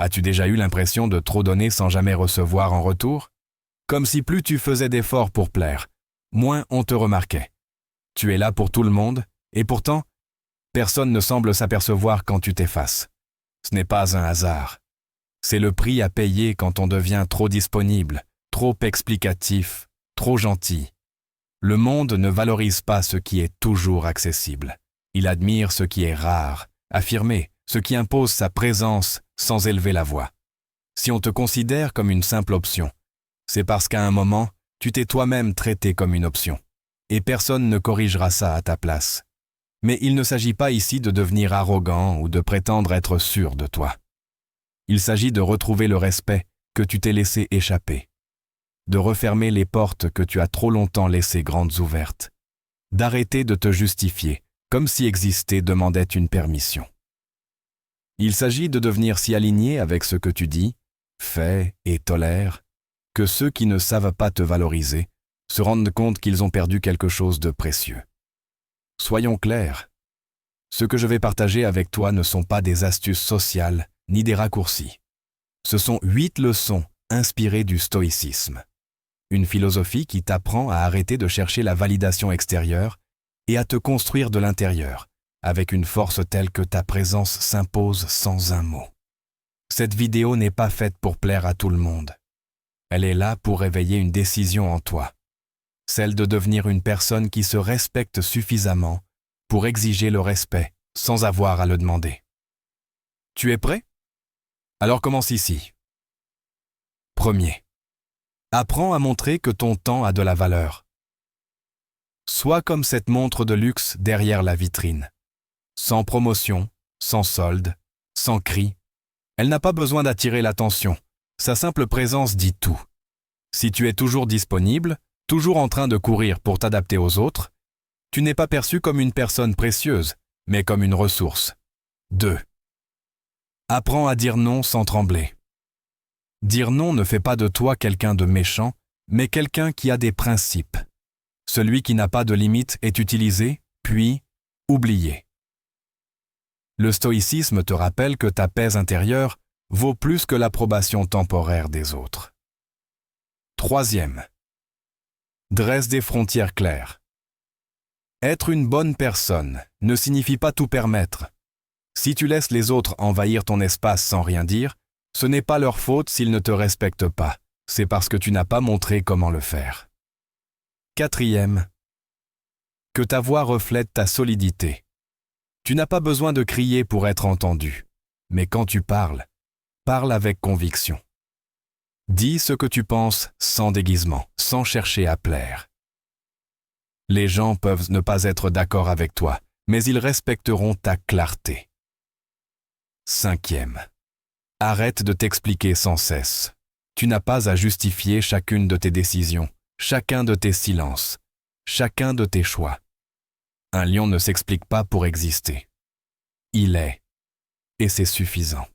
As-tu déjà eu l'impression de trop donner sans jamais recevoir en retour? Comme si plus tu faisais d'efforts pour plaire, moins on te remarquait. Tu es là pour tout le monde, et pourtant, personne ne semble s'apercevoir quand tu t'effaces. Ce n'est pas un hasard. C'est le prix à payer quand on devient trop disponible, trop explicatif, trop gentil. Le monde ne valorise pas ce qui est toujours accessible. Il admire ce qui est rare, affirmé, ce qui impose sa présence sans élever la voix. Si on te considère comme une simple option, c'est parce qu'à un moment, tu t'es toi-même traité comme une option. Et personne ne corrigera ça à ta place. Mais il ne s'agit pas ici de devenir arrogant ou de prétendre être sûr de toi. Il s'agit de retrouver le respect que tu t'es laissé échapper, de refermer les portes que tu as trop longtemps laissées grandes ouvertes, d'arrêter de te justifier, comme si exister demandait une permission. Il s'agit de devenir si aligné avec ce que tu dis, fais et tolères, que ceux qui ne savent pas te valoriser se rendent compte qu'ils ont perdu quelque chose de précieux. Soyons clairs, ce que je vais partager avec toi ne sont pas des astuces sociales ni des raccourcis. Ce sont 8 leçons inspirées du stoïcisme, une philosophie qui t'apprend à arrêter de chercher la validation extérieure et à te construire de l'intérieur, avec une force telle que ta présence s'impose sans un mot. Cette vidéo n'est pas faite pour plaire à tout le monde. Elle est là pour réveiller une décision en toi, celle de devenir une personne qui se respecte suffisamment pour exiger le respect sans avoir à le demander. Tu es prêt? Alors commence ici. Premier. Apprends à montrer que ton temps a de la valeur. Sois comme cette montre de luxe derrière la vitrine. Sans promotion, sans solde, sans cri. Elle n'a pas besoin d'attirer l'attention. Sa simple présence dit tout. Si tu es toujours disponible, toujours en train de courir pour t'adapter aux autres, tu n'es pas perçu comme une personne précieuse, mais comme une ressource. 2. Apprends à dire non sans trembler. Dire non ne fait pas de toi quelqu'un de méchant, mais quelqu'un qui a des principes. Celui qui n'a pas de limites est utilisé, puis oublié. Le stoïcisme te rappelle que ta paix intérieure vaut plus que l'approbation temporaire des autres. 3. Dresse des frontières claires. Être une bonne personne ne signifie pas tout permettre. Si tu laisses les autres envahir ton espace sans rien dire, ce n'est pas leur faute s'ils ne te respectent pas. C'est parce que tu n'as pas montré comment le faire. 4. Que ta voix reflète ta solidité. Tu n'as pas besoin de crier pour être entendu, mais quand tu parles, parle avec conviction. Dis ce que tu penses sans déguisement, sans chercher à plaire. Les gens peuvent ne pas être d'accord avec toi, mais ils respecteront ta clarté. 5. Arrête de t'expliquer sans cesse. Tu n'as pas à justifier chacune de tes décisions, chacun de tes silences, chacun de tes choix. Un lion ne s'explique pas pour exister. Il est, et c'est suffisant.